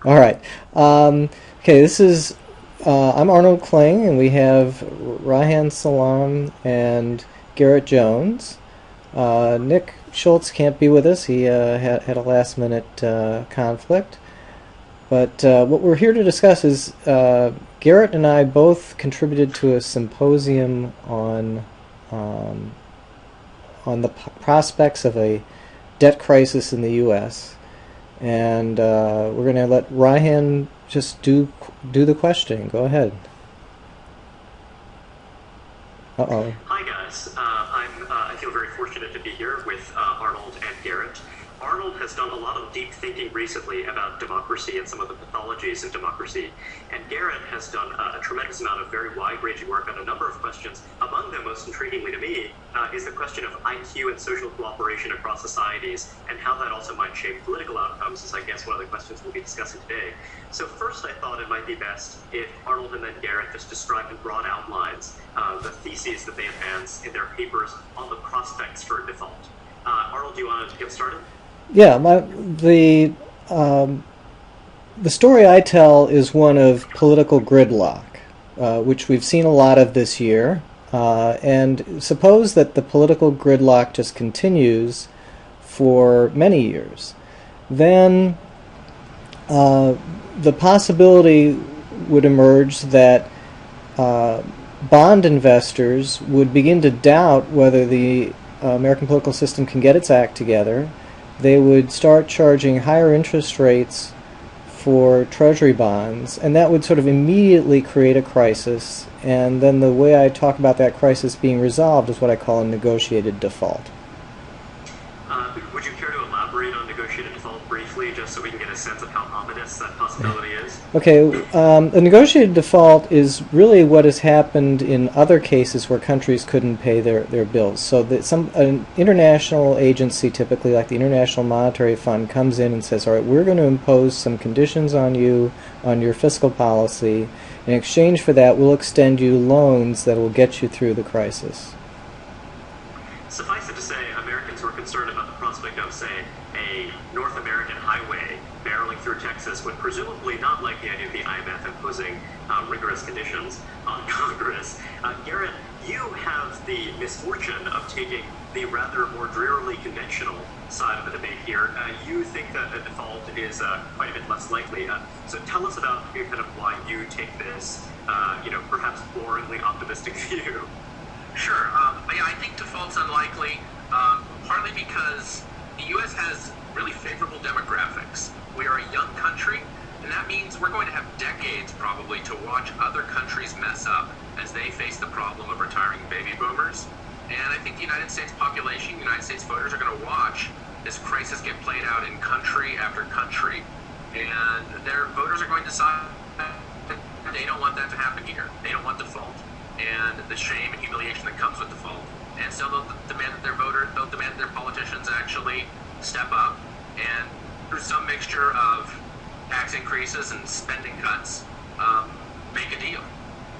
All right. Okay, this is I'm Arnold Kling, and we have Reihan Salam and Garett Jones. Nick Schultz can't be with us. He had a last minute conflict. But what we're here to discuss is Garett and I both contributed to a symposium um, on the prospects of a debt crisis in the U.S. And we're going to let Reihan just do the questioning. Go ahead. Uh-oh. Hi guys, I feel very fortunate to be here with Arnold and Garett. Arnold has done a lot of deep thinking recently about democracy and some of the pathologies of democracy, and Garett has done a tremendous amount of very wide-ranging work on a number of questions. Among them, most intriguingly to me, is the question of IQ and social cooperation across societies, and how that also might shape political outcomes, is I guess one of the questions we'll be discussing today. So first, I thought it might be best if Arnold and then Garett just described in broad outlines the theses that they advance in their papers on the prospects for default. Arnold, do you want to get started? Yeah, the story I tell is one of political gridlock, which we've seen a lot of this year. And suppose that the political gridlock just continues for many years. Then the possibility would emerge that bond investors would begin to doubt whether the American political system can get its act together. They would start charging higher interest rates for treasury bonds, and that would sort of immediately create a crisis. And then the way I talk about that crisis being resolved is what I call a negotiated default. Would you care to elaborate on negotiated default briefly, just so we can get a sense of how ominous that possibility is? Okay, a negotiated default is really what has happened in other cases where countries couldn't pay their bills. So that an international agency, typically like the International Monetary Fund, comes in and says, all right, we're going to impose some conditions on you, on your fiscal policy. In exchange for that, we'll extend you loans that will get you through the crisis. Suffice it to say, Americans were concerned about the prospect of, say, a North American highway barreling through Texas would presumably not like the idea of the IMF imposing rigorous conditions on Congress. Garett, you have the misfortune of taking the rather more drearily conventional side of the debate here. You think that a default is quite a bit less likely. So tell us about kind of why you take this, perhaps boringly optimistic view. Sure. Yeah, I think default's unlikely, partly because the U.S. has really favorable demographics. We are a young country, and that means we're going to have decades probably to watch other countries mess up as they face the problem of retiring baby boomers. And I think the United States population, United States voters are going to watch this crisis get played out in country after country. And their voters are going to decide they don't want that to happen here. They don't want default and the shame and humiliation that comes with default. And so they'll demand that their politicians actually step up and through some mixture of tax increases and spending cuts, make a deal.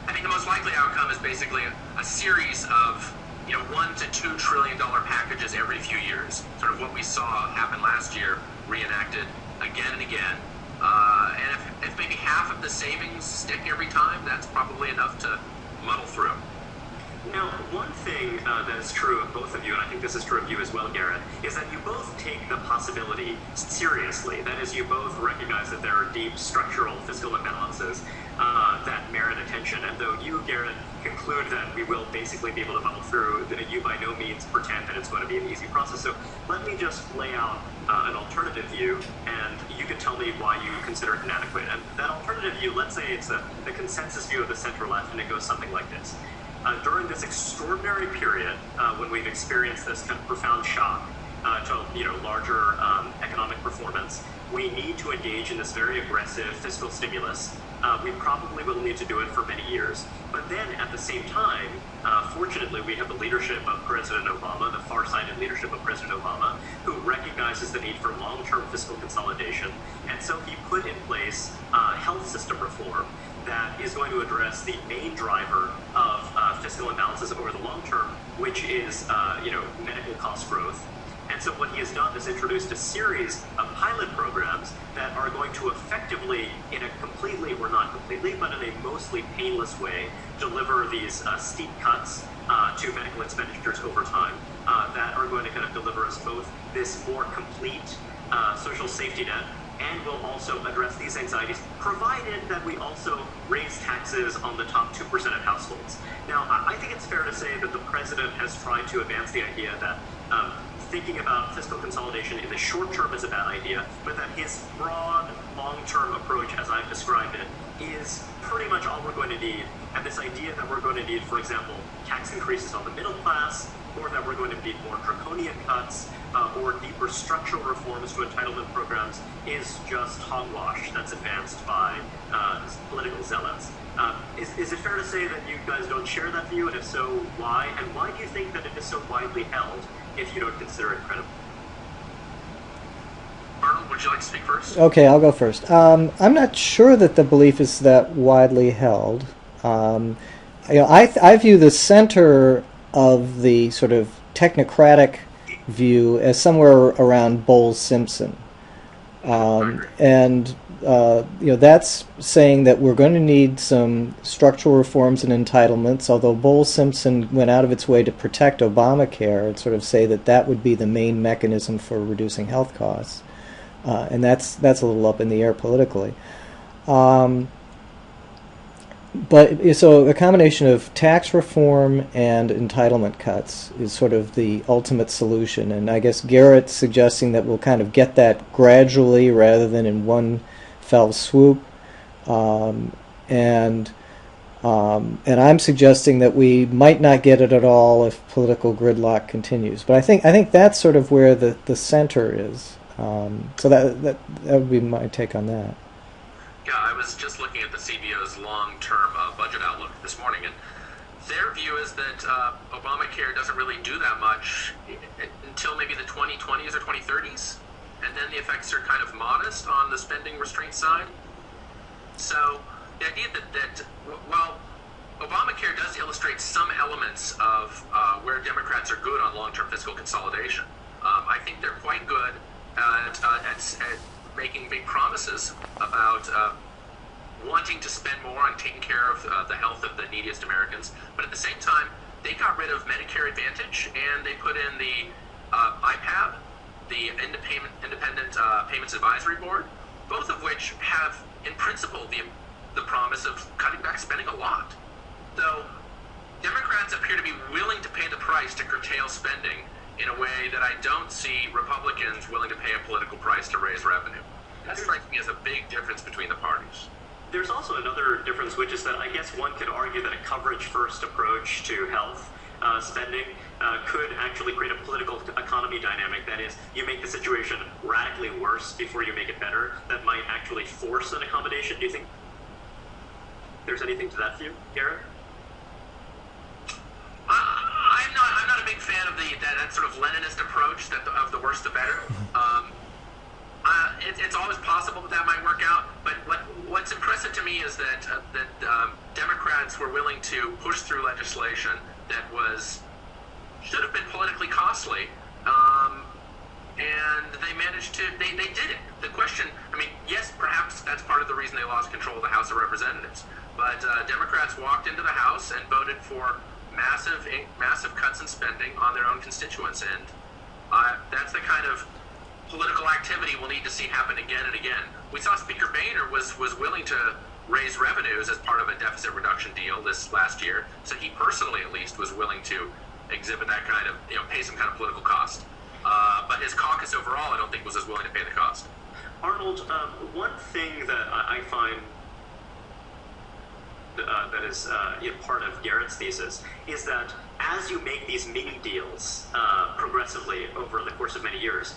I think the most likely outcome is basically a series of $1 to $2 trillion packages every few years, sort of what we saw happen last year, reenacted again and again. And if maybe half of the savings stick every time, that's probably enough to muddle through. Now, one thing that is true of both of you, and I think this is true of you as well, Garett, is that you both take the possibility seriously. That is, you both recognize that there are deep structural fiscal imbalances that merit attention. And though you, Garett, conclude that we will basically be able to muddle through, you by no means pretend that it's going to be an easy process. So let me just lay out an alternative view, and you can tell me why you consider it inadequate. And that alternative view, let's say it's the consensus view of the center left, and it goes something like this. During this extraordinary period, when we've experienced this kind of profound shock to larger economic performance, we need to engage in this very aggressive fiscal stimulus. We probably will need to do it for many years. But then at the same time, fortunately, we have the leadership of President Obama, the far-sighted leadership of President Obama, who recognizes the need for long-term fiscal consolidation. And so he put in place health system reform that is going to address the main driver of fiscal imbalances over the long term, which is medical cost growth. And so what he has done is introduced a series of pilot programs that are going to effectively mostly painless way, deliver these steep cuts to medical expenditures over time that are going to kind of deliver us both this more complete social safety net and will also address these anxieties, provided that we also raise taxes on the top 2% of households. Now, I think it's fair to say that the president has tried to advance the idea that thinking about fiscal consolidation in the short term is a bad idea, but that his broad, long-term approach, as I've described it, is pretty much all we're going to need. And this idea that we're going to need, for example, tax increases on the middle class, or that we're going to need more draconian cuts, or deeper structural reforms to entitlement programs is just hogwash that's advanced by political zealots. Is it fair to say that you guys don't share that view, and if so, why? And why do you think that it is so widely held if you don't consider it credible? Arnold, would you like to speak first? Okay, I'll go first. I'm not sure that the belief is that widely held. I view the center of the sort of technocratic view as somewhere around Bowles-Simpson, and that's saying that we're going to need some structural reforms and entitlements. Although Bowles-Simpson went out of its way to protect Obamacare and sort of say that that would be the main mechanism for reducing health costs, and that's a little up in the air politically. But so a combination of tax reform and entitlement cuts is sort of the ultimate solution. And I guess Garett's suggesting that we'll kind of get that gradually rather than in one fell swoop. And I'm suggesting that we might not get it at all if political gridlock continues. But I think that's sort of where the center is. So that would be my take on that. Yeah, I was just looking at the CBO's long-term budget outlook this morning, and their view is that Obamacare doesn't really do that much until maybe the 2020s or 2030s, and then the effects are kind of modest on the spending restraint side. So the idea that while Obamacare does illustrate some elements of where Democrats are good on long-term fiscal consolidation, I think they're quite good at making big promises about wanting to spend more on taking care of the health of the neediest Americans. But at the same time, they got rid of Medicare Advantage, and they put in the IPAB, the Independent Payments Advisory Board, both of which have, in principle, the promise of cutting back spending a lot. Though Democrats appear to be willing to pay the price to curtail spending in a way that I don't see Republicans willing to pay a political price to raise revenue. That strikes me as a big difference between the parties. There's also another difference, which is that I guess one could argue that a coverage-first approach to health spending could actually create a political economy dynamic. That is, you make the situation radically worse before you make it better. That might actually force an accommodation. Do you think there's anything to that view, Garett? I'm not a big fan of that sort of Leninist approach of the worse the better. It's always possible that might work out, but what's impressive to me is that Democrats were willing to push through legislation that should have been politically costly, and they managed to. They did it. The question, yes, perhaps that's part of the reason they lost control of the House of Representatives, but Democrats walked into the House and voted for massive cuts in spending on their own constituents, and that's the kind of political activity we'll need to see happen again and again. We saw Speaker Boehner was willing to raise revenues as part of a deficit reduction deal this last year, so he personally at least was willing to exhibit that kind of, pay some kind of political cost. But his caucus overall, I don't think was as willing to pay the cost. Arnold, one thing that I find that is part of Garett's thesis is that as you make these mini deals progressively over the course of many years,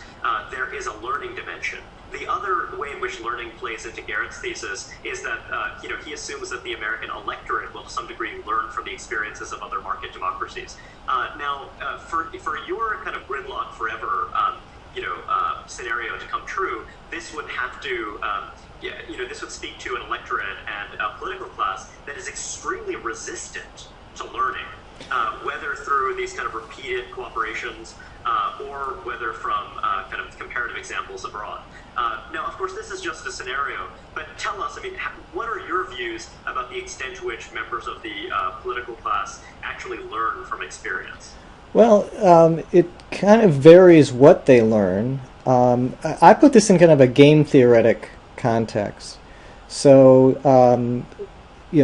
there is a learning dimension. The other way in which learning plays into Garett's thesis is that he assumes that the American electorate will to some degree learn from the experiences of other market democracies. Now, for your kind of gridlock forever scenario to come true, this would have to this would speak to an electorate and a political class that is extremely resistant to learning, whether through these kind of repeated cooperations or whether from kind of comparative examples abroad. Now, of course, this is just a scenario, but tell us, I mean, what are your views about the extent to which members of the political class actually learn from experience? Well, it kind of varies what they learn. I put this in kind of a game theoretic context. So,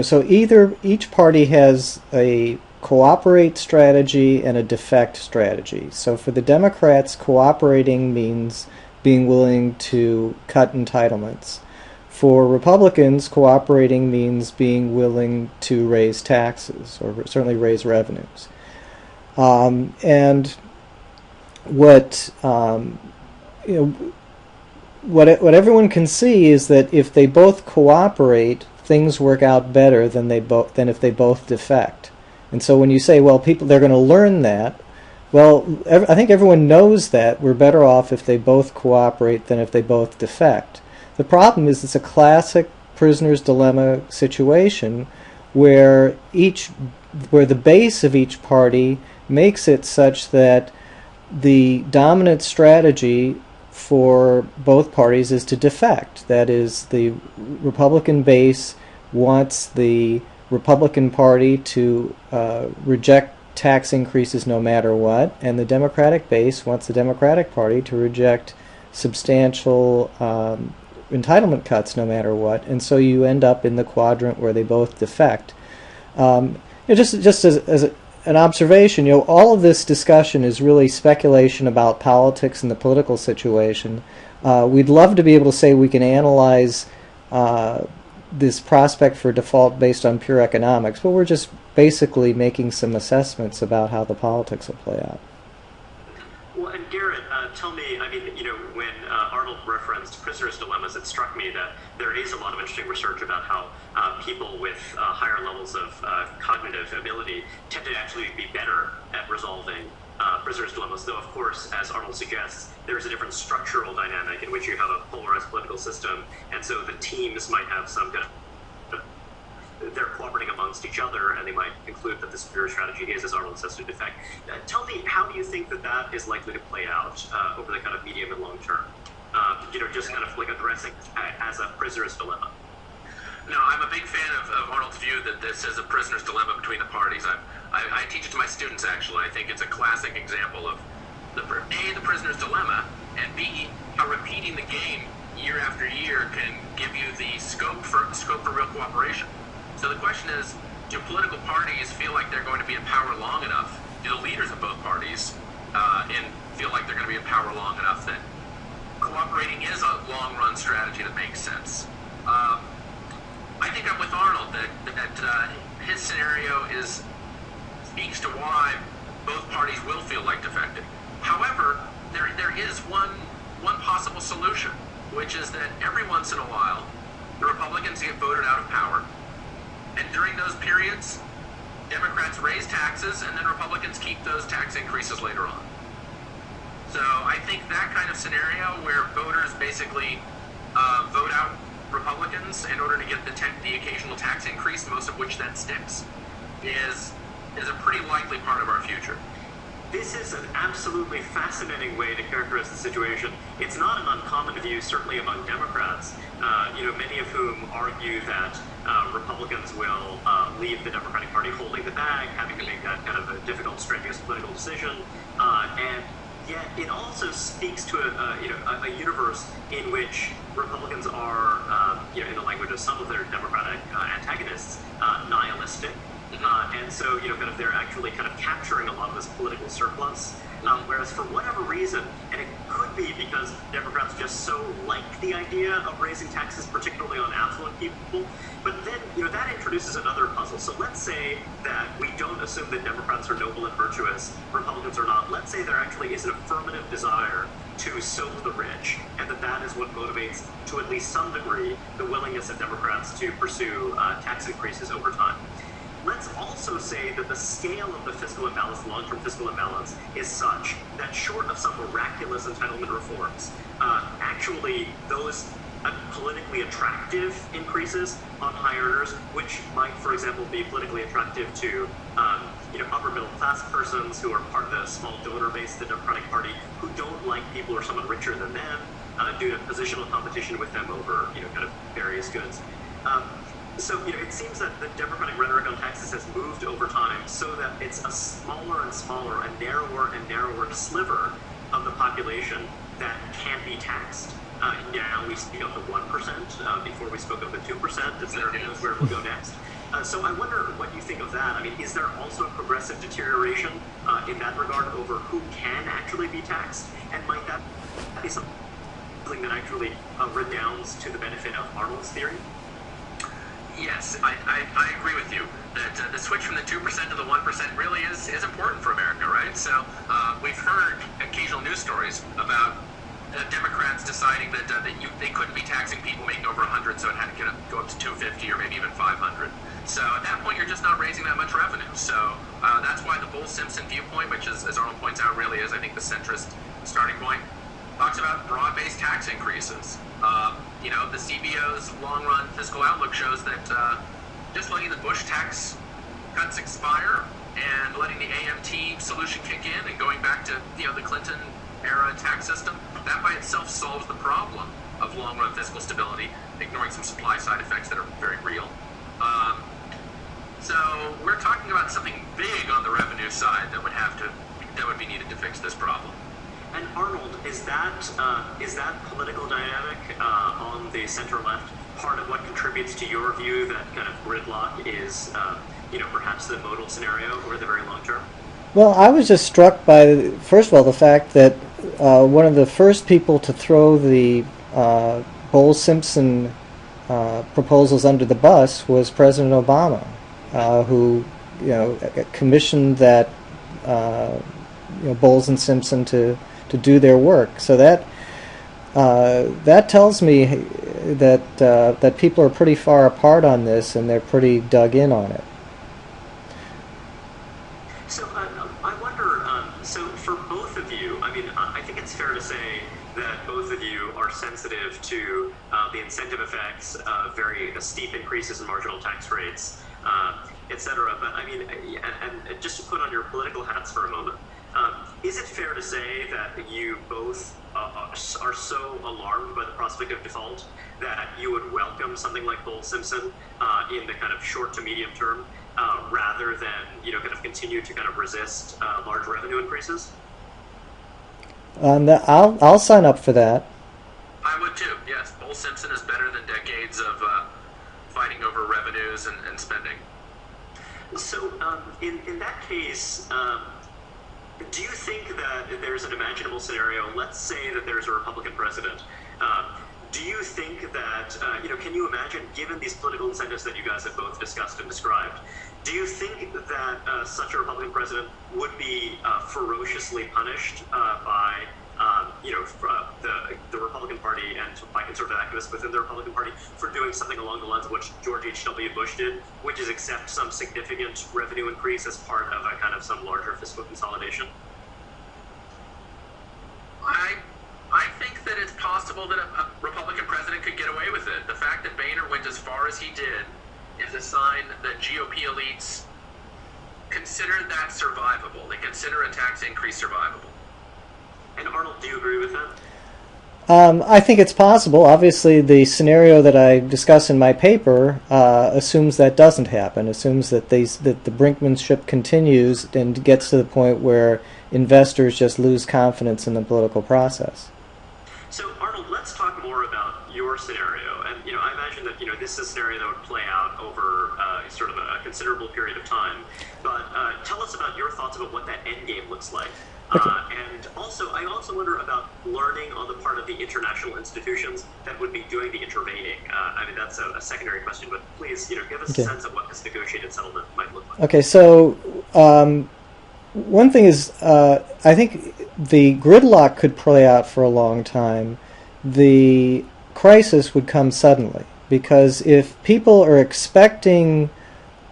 so either each party has a cooperate strategy and a defect strategy. So for the Democrats, cooperating means being willing to cut entitlements. For Republicans, cooperating means being willing to raise taxes or certainly raise revenues. And what what everyone can see is that if they both cooperate, things work out better than if they both defect. And so when you say, well, they're going to learn that, well, I think everyone knows that we're better off if they both cooperate than if they both defect. The problem is it's a classic prisoner's dilemma situation where the base of each party makes it such that the dominant strategy for both parties is to defect. That is, the Republican base wants the Republican Party to reject tax increases no matter what, and the Democratic base wants the Democratic Party to reject substantial entitlement cuts no matter what, and so you end up in the quadrant where they both defect. Just as an observation, all of this discussion is really speculation about politics and the political situation. We'd love to be able to say we can analyze this prospect for default based on pure economics, but we're just basically making some assessments about how the politics will play out. Well, and Garett, tell me, I mean, when Arnold referenced prisoner's dilemmas, it struck me that there is a lot of interesting research about how people with higher levels of cognitive ability tend to actually be better at resolving prisoner's dilemmas, though, of course, as Arnold suggests, there is a different structural dynamic in which you have a polarized political system, and so the teams might have some kind of they're cooperating amongst each other, and they might conclude that the superior strategy is, as Arnold says, to defect. Tell me, how do you think that is likely to play out over the kind of medium and long term? Just kind of like addressing as a prisoner's dilemma. No, I'm a big fan of Arnold's view that this is a prisoner's dilemma between the parties. I teach it to my students, actually. I think it's a classic example of the prisoner's dilemma, and B, how repeating the game year after year can give you the scope for real cooperation. So the question is, do political parties feel like they're going to be in power long enough? Do the leaders of both parties feel like they're going to be in power long enough that cooperating is a long-run strategy that makes sense? I think I'm with Arnold that his scenario speaks to why both parties will feel like defecting. However, there is one possible solution, which is that every once in a while, the Republicans get voted out of power. And during those periods, Democrats raise taxes, and then Republicans keep those tax increases later on. So I think that kind of scenario where voters basically vote out Republicans in order to get the occasional tax increase, most of which then sticks, is a pretty likely part of our future. This is an absolutely fascinating way to characterize the situation. It's not an uncommon view, certainly among Democrats, many of whom argue that Republicans will leave the Democratic Party holding the bag, having to make that kind of a difficult, strenuous political decision, and yet it also speaks to a universe in which Republicans are, in the language of some of their Democratic antagonists, nihilistic. And so, they're actually kind of capturing a lot of this political surplus. Whereas for whatever reason, and it could be because Democrats just so like the idea of raising taxes, particularly on affluent people, but then, that introduces another puzzle. So let's say that we don't assume that Democrats are noble and virtuous, Republicans are not. Let's say there actually is an affirmative desire to soak the rich, and that is what motivates, to at least some degree, the willingness of Democrats to pursue tax increases over time. Let's also say that the scale of the fiscal imbalance, long-term fiscal imbalance, is such that short of some miraculous entitlement reforms, actually those politically attractive increases on high earners, which might, for example, be politically attractive to upper middle class persons who are part of the small donor base of the Democratic Party, who don't like people or someone richer than them, due to positional competition with them over, kind of various goods. So, it seems that the Democratic rhetoric on taxes has moved over time so that it's a smaller and smaller, a narrower and narrower sliver of the population that can't be taxed. Now we speak of the 1%. Before we spoke of the 2%. It's there, who knows where it will go next. So I wonder what you think of that. I mean, is there also a progressive deterioration in that regard over who can actually be taxed? And might that be something that actually redounds to the benefit of Arnold's theory? Yes, I agree with you that the switch from the 2% to the 1% really is important for America, right? So we've heard occasional news stories about Democrats deciding that they couldn't be taxing people making over 100, so it had to go up to 250 or maybe even 500. So at that point, you're just not raising that much revenue. So that's why the Bowles-Simpson viewpoint, which is, as Arnold points out, really is, I think, the centrist starting point, talks about broad-based tax increases. The CBO's long-run fiscal outlook shows that just letting the Bush tax cuts expire and letting the AMT solution kick in and going back to the Clinton-era tax system, that by itself solves the problem of long-run fiscal stability, ignoring some supply-side effects that are very real. So we're talking about something big on the revenue side that would be needed to fix this problem. And Arnold, is that political dynamic on the center-left part of what contributes to your view that kind of gridlock is, perhaps the modal scenario over the very long term? Well, I was just struck by, first of all, the fact that one of the first people to throw the Bowles-Simpson proposals under the bus was President Obama, who commissioned that Bowles and Simpson to do their work. So that tells me that people are pretty far apart on this, and they're pretty dug in on it. So I wonder, so for both of you, I mean, I think it's fair to say that both of you are sensitive to the incentive effects of very steep increases in marginal tax rates, etc. But I mean, and just to put on your political hats for a moment, is it fair to say that you both are so alarmed by the prospect of default that you would welcome something like Bowles-Simpson in the kind of short to medium term, rather than kind of continue to kind of resist large revenue increases? I'll sign up for that. I would too. Yes, Bowles-Simpson is better than decades of fighting over revenues and spending. So in that case, do you think that there's an imaginable scenario? Let's say that there's a Republican president. Do you think that, can you imagine, given these political incentives that you guys have both discussed and described, do you think that such a Republican president would be ferociously punished by, the Republican Party and by conservative activists within the Republican Party for doing something along the lines of what George H.W. Bush did, which is accept some significant revenue increase as part of a kind of some larger fiscal consolidation? I think that it's possible that a Republican president could get away with it. The fact that Boehner went as far as he did is a sign that GOP elites consider that survivable. They consider a tax increase survivable. And Arnold, do you agree with that? I think it's possible. Obviously, the scenario that I discuss in my paper assumes that doesn't happen, assumes that the brinkmanship continues and gets to the point where investors just lose confidence in the political process. So, Arnold, let's talk more about your scenario. And, I imagine that, this is a scenario that would play out over sort of a considerable period of time. But tell us about your thoughts about what that end game looks like. Okay. And also, I also wonder about learning on the part of the international institutions that would be doing the intervening. I mean, that's a secondary question, but please, give us a sense of what this negotiated settlement might look like. Okay, so one thing is, I think the gridlock could play out for a long time. The crisis would come suddenly, because if people are expecting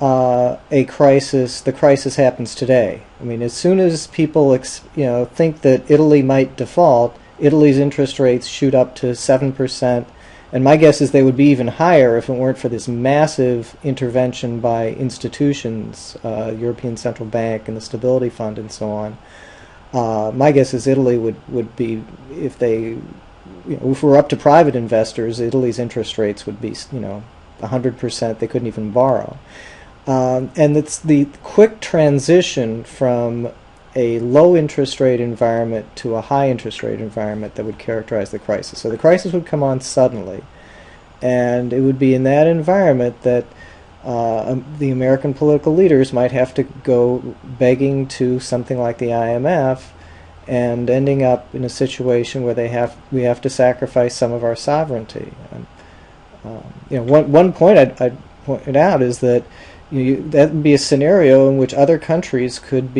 a crisis, the crisis happens today. I mean, as soon as people think that Italy might default, Italy's interest rates shoot up to 7%, and my guess is they would be even higher if it weren't for this massive intervention by institutions, European Central Bank and the Stability Fund and so on. My guess is Italy would be, if they if we're up to private investors, Italy's interest rates would be 100%. They couldn't even borrow. And it's the quick transition from a low interest rate environment to a high interest rate environment that would characterize the crisis. So the crisis would come on suddenly, and it would be in that environment that the American political leaders might have to go begging to something like the IMF, and ending up in a situation where we have to sacrifice some of our sovereignty. One point I'd point out is that that would be a scenario in which other countries could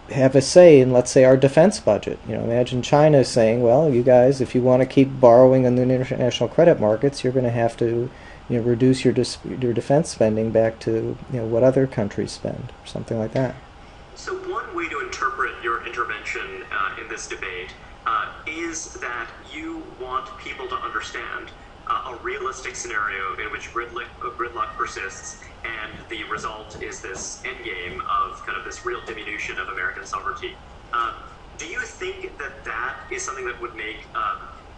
have a say in, let's say, our defense budget. Imagine China saying, well, you guys, if you want to keep borrowing in the international credit markets, you're going to have to reduce your defense spending back to what other countries spend, or something like that. So one way to interpret your intervention in this debate is that you want people to understand a realistic scenario in which gridlock persists, and the result is this endgame of kind of this real diminution of American sovereignty. Do you think that is something that would make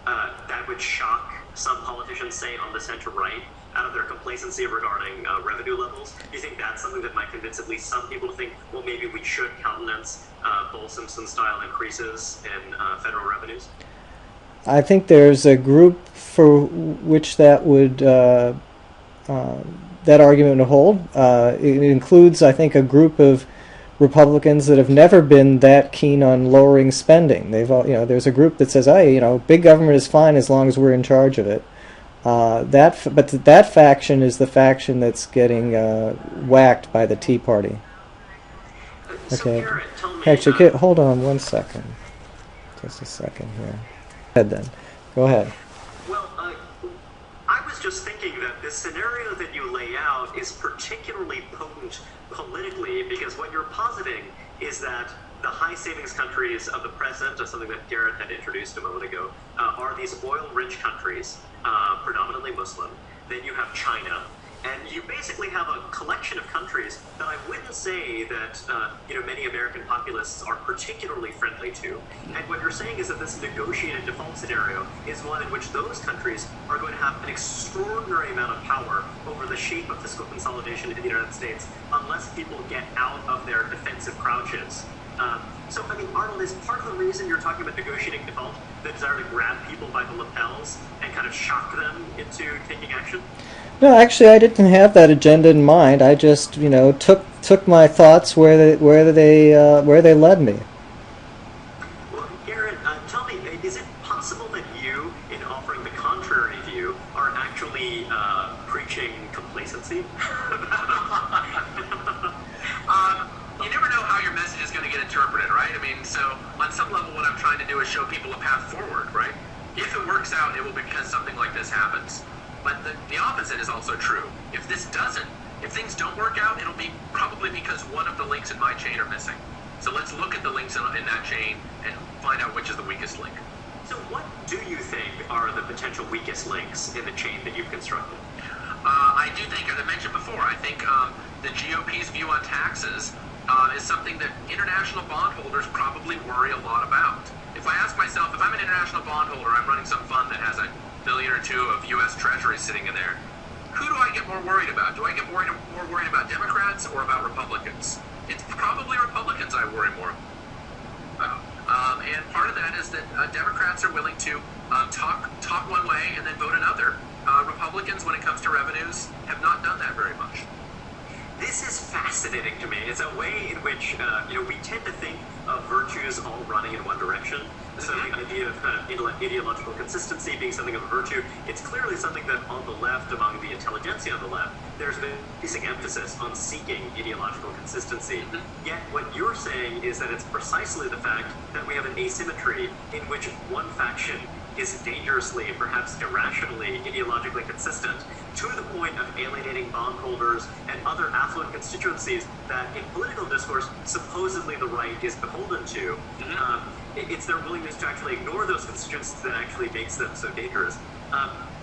that would shock some politicians, say on the center right, out of their complacency regarding revenue levels? Do you think that's something that might convince at least some people to think, well, maybe we should countenance Bowles-Simpson style increases in federal revenues? I think there's a group for which that argument would hold. It includes, I think, a group of Republicans that have never been that keen on lowering spending. There's a group that says, big government is fine as long as we're in charge of it. But that faction is the faction that's getting whacked by the Tea Party. Okay. So Garett, tell me, Actually, hold on one second. Just a second here. Go ahead then. Go ahead. Well, I was just thinking that this scenario that you lay out is particularly potent politically, because what you're positing is that the high savings countries of the present, something that Garett had introduced a moment ago, are these oil-rich countries, predominantly Muslim. Then you have China, and you basically have a collection of countries that I wouldn't say that many American populists are particularly friendly to. And what you're saying is that this negotiated default scenario is one in which those countries are going to have an extraordinary amount of power over the shape of fiscal consolidation in the United States, unless people get out of their defensive crouches. So, Arnold, is part of the reason you're talking about negotiating default the desire to grab people by the lapels and kind of shock them into taking action? No, actually, I didn't have that agenda in mind. I just, took my thoughts where they led me. Well, Garett, tell me, is it possible that you, in offering the contrary view, are actually preaching complacency? You never know how your message is going to get interpreted, right? So on some level, what I'm trying to do is show people a path forward, right? If it works out, it will be because something like this happens. But the opposite is also true. If things don't work out, it'll be probably because one of the links in my chain are missing. So let's look at the links in that chain and find out which is the weakest link. So what do you think are the potential weakest links in the chain that you've constructed? I do think, as I mentioned before, I think the GOP's view on taxes is something that international bondholders probably worry a lot about. If I ask myself, if I'm an international bondholder, I'm running some fund that has $1 billion or $2 billion of U.S. Treasuries sitting in there, who do I get more worried about? Do I get more worried about Democrats or about Republicans? It's probably Republicans I worry more about. And part of that is that Democrats are willing to talk one way and then vote another. Republicans, when it comes to revenues, have not done that very much. This is fascinating to me. It's a way in which we tend to think of virtues all running in one direction. So the idea of kind of ideological consistency being something of a virtue, it's clearly something that on the left, among the intelligentsia on the left, there's been increasing emphasis on seeking ideological consistency. Yet what you're saying is that it's precisely the fact that we have an asymmetry in which one faction is dangerously, perhaps irrationally, ideologically consistent, to the point of alienating bondholders and other affluent constituencies that in political discourse, supposedly the right is beholden to. It's their willingness to actually ignore those constituencies that actually makes them so dangerous.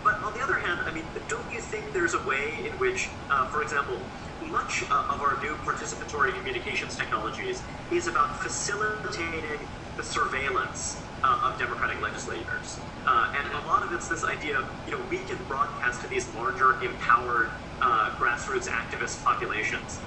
But on the other hand, don't you think there's a way in which, for example, much of our new participatory communications technologies is about facilitating the surveillance of Democratic legislators. And a lot of it's this idea of, we can broadcast to these larger, empowered grassroots activist populations.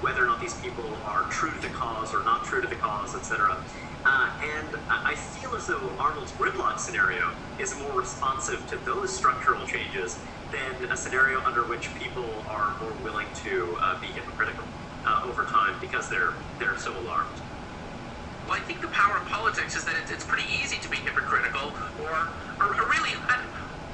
Whether or not these people are true to the cause or not true to the cause, etc. And I feel as though Arnold's gridlock scenario is more responsive to those structural changes than a scenario under which people are more willing to be hypocritical over time because they're so alarmed. Well, I think the power of politics is that it's pretty easy to be hypocritical, or really,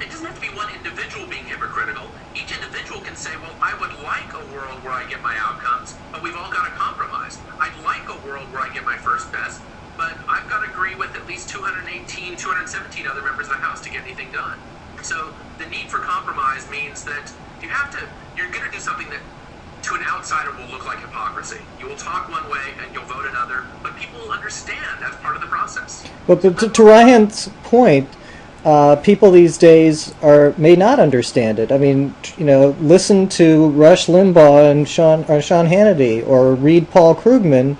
it doesn't have to be one individual being hypocritical. Each individual can say, well, I would like a world where I get my outcomes, but we've all got to compromise. I'd like a world where I get my first best, but I've got to agree with at least 217 other members of the House to get anything done. So the need for compromise means that you're going to do something that to an outsider will look like hypocrisy. You will talk one way and you'll vote another, but people will understand that's part of the process. But to Reihan's point, people these days may not understand it. I mean, listen to Rush Limbaugh and Sean Hannity, or read Paul Krugman,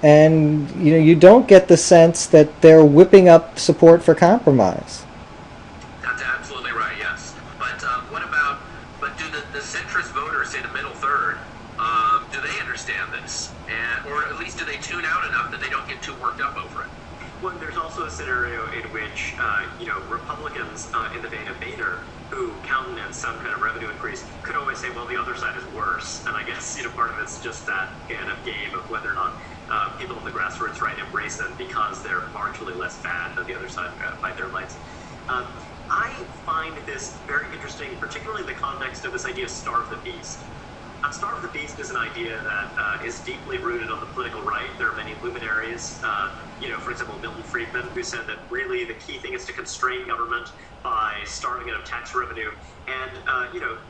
and you don't get the sense that they're whipping up support for compromise. That's absolutely right. Yes, but do the centrist voters, say the middle third, do they understand this, or at least do they tune out enough that they don't get too worked up over it? Well, there's also a scenario in which, Republicans in the vein of Boehner, who countenance some kind of revenue increase, could always say, well, the other side is worse. And I guess, part of it's just that kind of game of whether or not people in the grassroots right embrace them because they're marginally less bad than the other side by their lights. I find this very interesting, particularly in the context of this idea of starve the beast. Starve the beast is an idea that is deeply rooted on the political right. There are many luminaries, for example, Milton Friedman, who said that really the key thing is to constrain government by starving it of tax revenue. And,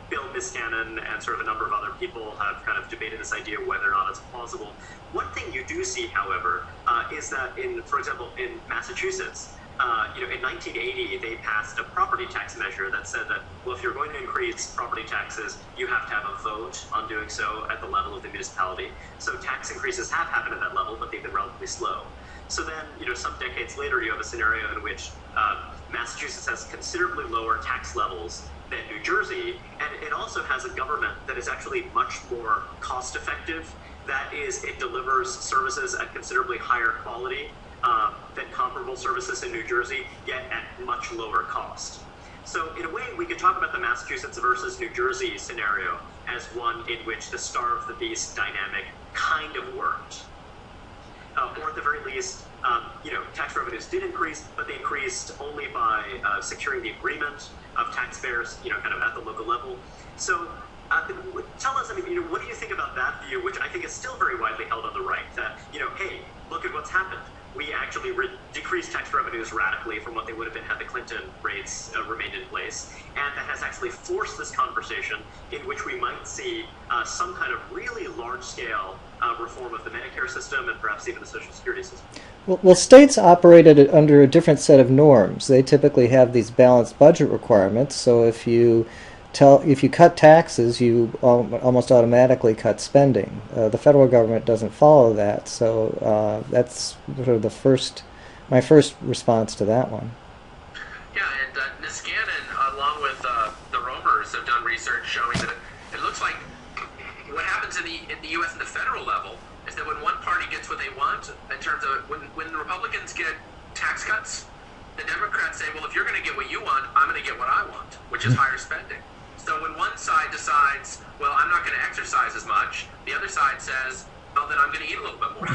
Bill Niskanen and sort of a number of other people have kind of debated this idea whether or not it's plausible. One thing you do see, however, is that for example, in Massachusetts, in 1980, they passed a property tax measure that said that, well, if you're going to increase property taxes, you have to have a vote on doing so at the level of the municipality. So tax increases have happened at that level, but they've been relatively slow. So then, some decades later, you have a scenario in which Massachusetts has considerably lower tax levels than New Jersey, and it also has a government that is actually much more cost-effective. That is, it delivers services at considerably higher quality than comparable services in New Jersey, yet at much lower cost. So in a way, we could talk about the Massachusetts versus New Jersey scenario as one in which the starve the beast dynamic kind of worked. Or at the very least, tax revenues did increase, but they increased only by securing the agreement of taxpayers, kind of at the local level. So tell us, what do you think about that view, which I think is still very widely held on the right, that, hey, look at what's happened. We actually decreased tax revenues radically from what they would have been had the Clinton rates remained in place. And that has actually forced this conversation in which we might see some kind of really large-scale reform of the Medicare system and perhaps even the Social Security system. Well, states operated under a different set of norms. They typically have these balanced budget requirements, so if you cut taxes, you almost automatically cut spending. The federal government doesn't follow that, so that's sort of my first response to that one. Yeah, and Niskanen, along with the Romers, have done research showing that it looks like what happens in the U.S. at the federal level is that when one party gets what they want, in terms of when the Republicans get tax cuts, the Democrats say, well, if you're going to get what you want, I'm going to get what I want, which is higher spending. So when one side decides, well, I'm not going to exercise as much, the other side says, well, then I'm going to eat a little bit more.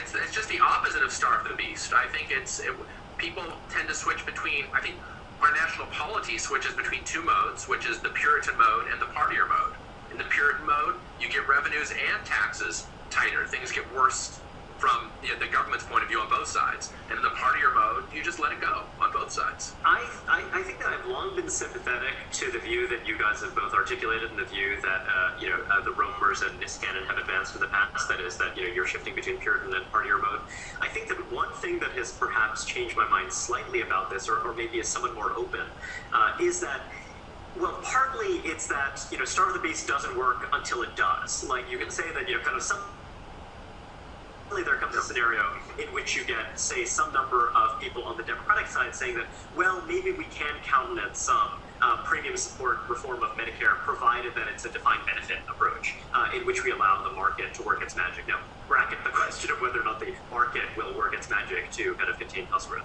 So it's just the opposite of starve the beast. I think people tend to switch between, I think our national polity switches between two modes, which is the Puritan mode and the partier mode. In the Puritan mode, you get revenues and taxes tighter. Things get worse from the government's point of view on both sides. And in the partier mode, you just let it go on both sides. I think that I've long been sympathetic to the view that you guys have both articulated, and the view that the Romers and Niskanen have advanced in the past. That is that you're shifting between Puritan and partier mode. I think that one thing that has perhaps changed my mind slightly about this, or maybe is somewhat more open, is that. Well, partly it's that starve the beast doesn't work until it does. Like you can say that kind of some suddenly there comes a scenario in which you get, say, some number of people on the Democratic side saying that, well, maybe we can countenance some premium support reform of Medicare, provided that it's a defined benefit approach, in which we allow the market to work its magic. Now, bracket the question of whether or not the market will work its magic to kind of contain cost growth.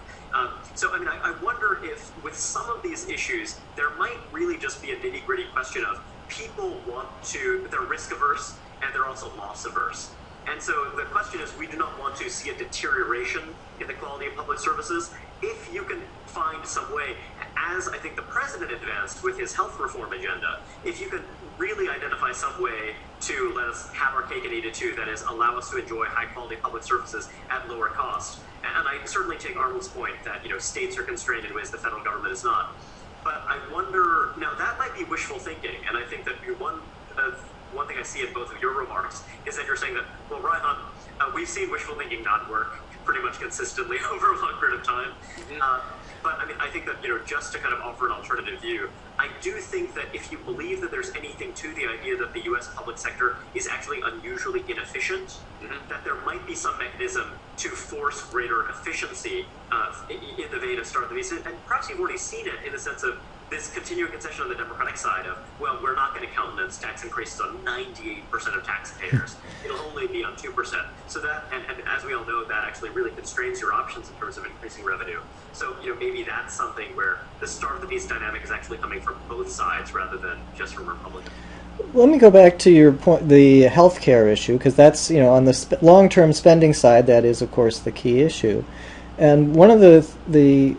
So, I mean, I wonder if with some of these issues, there might really just be a nitty-gritty question of people want to, they're risk averse and they're also loss averse. And so the question is, we do not want to see a deterioration in the quality of public services. If you can find some way, as I think the president advanced with his health reform agenda, if you can really identify some way to let us have our cake and eat it too, that is, allow us to enjoy high quality public services at lower cost. And I certainly take Arnold's point that, states are constrained in ways the federal government is not. But I wonder, now that might be wishful thinking, and I think that one thing I see in both of your remarks is that you're saying that, well, Reihan, we've seen wishful thinking not work pretty much consistently over a long period of time. But I mean, I think that, just to kind of offer an alternative view, I do think that if you believe that there's anything to the idea that the U.S. public sector is actually unusually inefficient, that there might be some mechanism to force greater efficiency in the vein of Starve the Beast. And perhaps you've already seen it in the sense of this continuing concession on the Democratic side of, well, we're not going to countenance tax increases on 98% of taxpayers. It'll only be on 2%. So that, and as we all know, that actually really constrains your options in terms of increasing revenue. So, maybe that's something where the Starve the Beast dynamic is actually coming from both sides rather than just from Republicans. Let me go back to your point, the healthcare issue, because that's, on the long-term spending side, that is, of course, the key issue. And one of the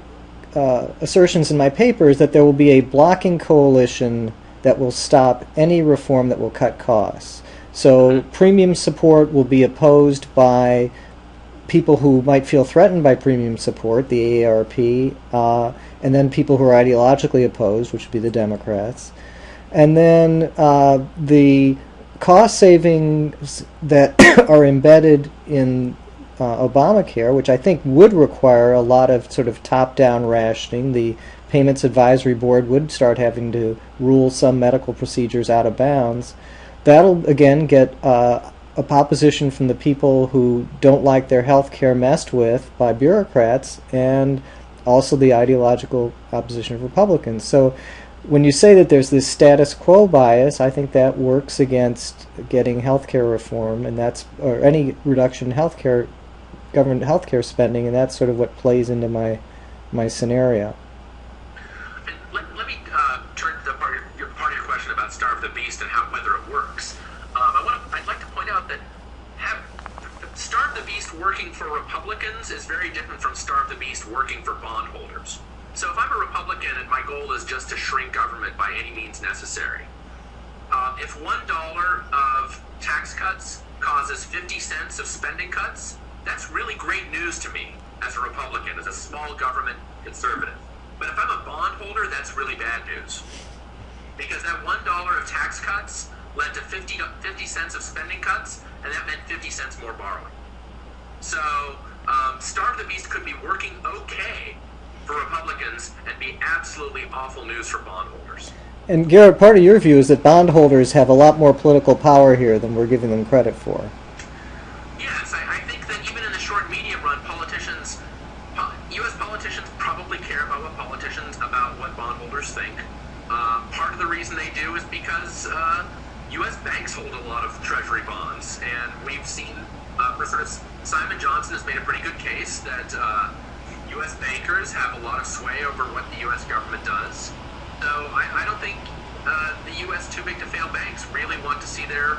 assertions in my paper is that there will be a blocking coalition that will stop any reform that will cut costs. So premium support will be opposed by people who might feel threatened by premium support, the AARP, and then people who are ideologically opposed, which would be the Democrats. And then the cost savings that are embedded in Obamacare, which I think would require a lot of sort of top-down rationing. The Payments Advisory Board would start having to rule some medical procedures out of bounds. That'll, again, get opposition from the people who don't like their health care messed with by bureaucrats, and also the ideological opposition of Republicans. So when you say that there's this status quo bias, I think that works against getting health care reform, and or any reduction in government healthcare spending, and that's sort of what plays into my scenario. And let me turn to part of your question about Starve the Beast and whether it works. I'd like to point out that Starve the Beast working for Republicans is very different from Starve the Beast working for bondholders. So if I'm a Republican and my goal is just to shrink government by any means necessary, if $1 of tax cuts causes 50 cents of spending cuts, that's really great news to me as a Republican, as a small government conservative. But if I'm a bondholder, that's really bad news. Because that $1 of tax cuts led to 50 cents of spending cuts, and that meant 50 cents more borrowing. So Starve the Beast could be working okay for Republicans and be absolutely awful news for bondholders. And Garett, part of your view is that bondholders have a lot more political power here than we're giving them credit for. Yes, I think that even in the short medium run, U.S. politicians probably care about what bondholders think. Part of the reason they do is because U.S. banks hold a lot of treasury bonds, and we've seen Simon Johnson has made a pretty good case that U.S. bankers have a lot of sway over what the U.S. government does. So I don't think the U.S. too big to fail banks really want to see their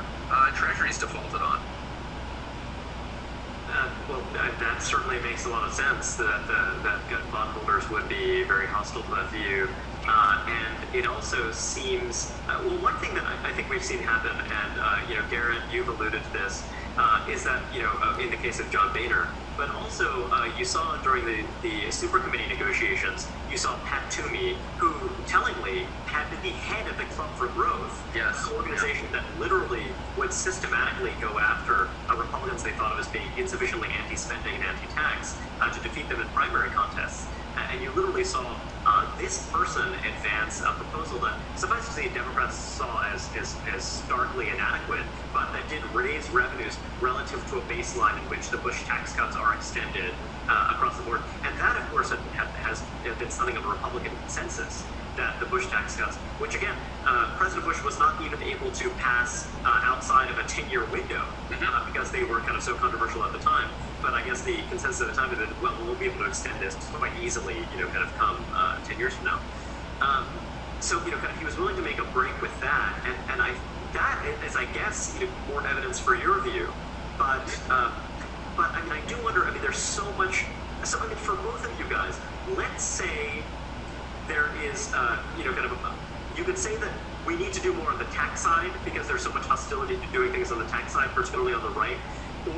treasuries defaulted on. Well, that certainly makes a lot of sense that bondholders would be very hostile to that view. And it also seems, well, one thing that I think we've seen happen, and, Garett, you've alluded to this, is that, in the case of John Boehner, but also you saw during the super committee negotiations, you saw Pat Toomey, who tellingly had been the head of the Club for Growth, yes, an organization that literally would systematically go after Republicans they thought of as being insufficiently anti-spending and anti-tax to defeat them in primary contests. And you literally saw this person advanced a proposal that, suffice to say, Democrats saw as starkly inadequate, but that did raise revenues relative to a baseline in which the Bush tax cuts are extended across the board. And that, of course, has been something of a Republican consensus, that the Bush tax cuts, which again, President Bush was not even able to pass outside of a 10-year window because they were kind of so controversial at the time. But I guess the consensus at the time is that, well, we'll be able to extend this quite easily, kind of come 10 years from now. So, kind of he was willing to make a break with that, and that is, I guess, more evidence for your view. But I mean, I do wonder. I mean, there's so much. So, I mean, for both of you guys, let's say there is, kind of you could say that we need to do more on the tax side because there's so much hostility to doing things on the tax side, particularly on the right,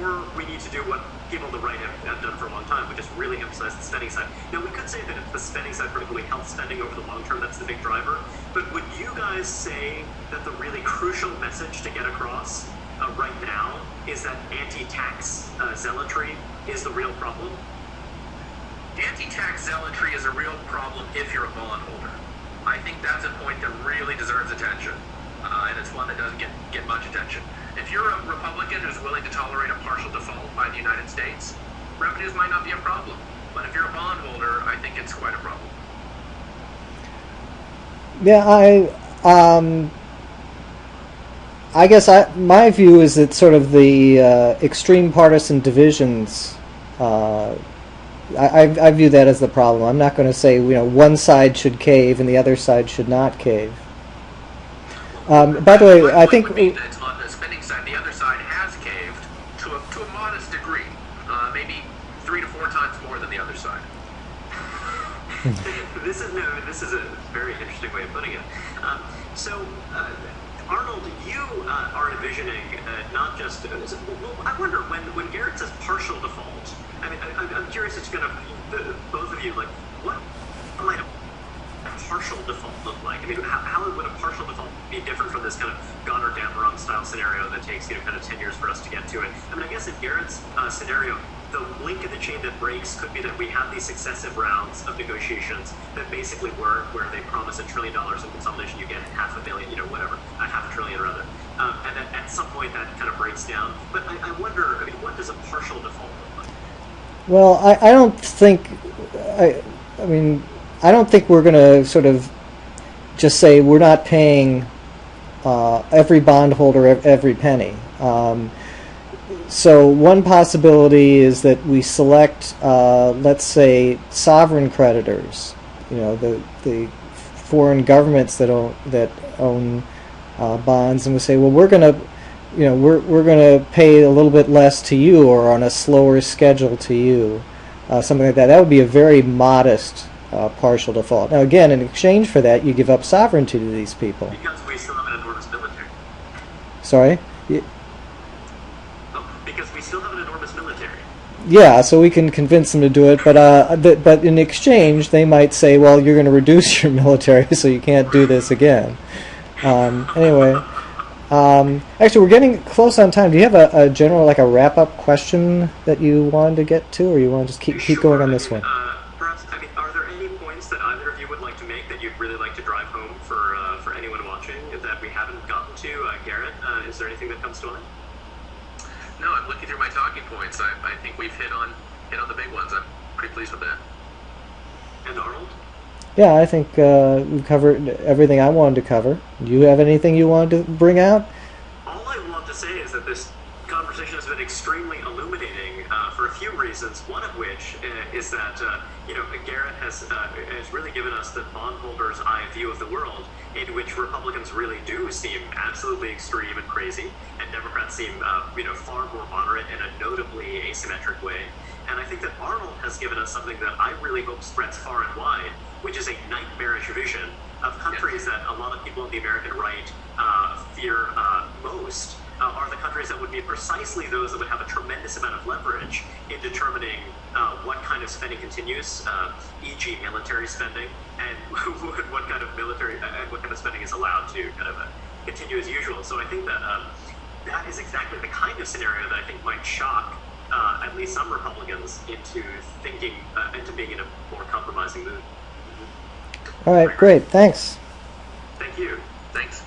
or we need to do what people on the right have done for a long time, which is really emphasize the spending side. Now, we could say that it's the spending side, particularly health spending over the long term, that's the big driver. But would you guys say that the really crucial message to get across right now is that anti-tax zealotry is the real problem? Anti-tax zealotry is a real problem if you're a bondholder. I think that's a point that really deserves attention, and it's one that doesn't get much attention. If you're a Republican who's willing to tolerate a partial default by the United States, revenues might not be a problem. But if you're a bondholder, I think it's quite a problem. Yeah, I guess my view is that sort of the extreme partisan divisions. I view that as the problem. I'm not going to say one side should cave and the other side should not cave. By the way, I think on the spending side, the other side has caved to a modest degree, maybe 3 to 4 times more than the other side. This is a very interesting way of putting it. Arnold, you are envisioning not just. I wonder when Garett says partial default. I mean, I'm curious. It's going to both of you what might a partial default look like? I mean, how would a partial default be different from this kind of Goddard-Dameron style scenario that takes kind of 10 years for us to get to it? I mean, I guess in Garett's scenario, the link in the chain that breaks could be that we have these successive rounds of negotiations that basically work where they promise $1 trillion in consolidation, you get $500 billion, whatever, $500 billion rather, and then at some point that kind of breaks down. But I wonder, I mean, what does a partial default look like? Well, I don't think. I don't think we're going to sort of just say we're not paying every bondholder every penny. So one possibility is that we select, let's say, sovereign creditors. The foreign governments that own bonds, and we say, well, we're going to. We're going to pay a little bit less to you, or on a slower schedule to you, something like that. That would be a very modest partial default. Now, again, in exchange for that, you give up sovereignty to these people. Because we still have an enormous military. Sorry? Because we still have an enormous military. Yeah, so we can convince them to do it, but in exchange, they might say, well, you're going to reduce your military, so you can't do this again. Anyway. Actually, we're getting close on time. Do you have a general, a wrap-up question that you wanted to get to, or you want to just keep going on this one? Perhaps, are there any points that either of you would like to make that you'd really like to drive home for anyone watching that we haven't gotten to? Garett, is there anything that comes to mind? No, I'm looking through my talking points. I think we've hit on the big ones. I'm pretty pleased with that. And Arnold? Yeah, I think we've covered everything I wanted to cover. Do you have anything you wanted to bring out? All I want to say is that this conversation has been extremely illuminating for a few reasons. One of which is that Garett has really given us the bondholders' eye view of the world, in which Republicans really do seem absolutely extreme and crazy, and Democrats seem far more moderate in a notably asymmetric way. And I think that Arnold has given us something that I really hope spreads far and wide, which is a nightmarish vision of countries that a lot of people on the American right fear most, are the countries that would be precisely those that would have a tremendous amount of leverage in determining what kind of spending continues, e.g. military spending, and what kind of spending is allowed to kind of continue as usual. So I think that that is exactly the kind of scenario that I think might shock at least some Republicans into thinking, into being in a more compromising mood. All right, great. Thanks. Thank you. Thanks.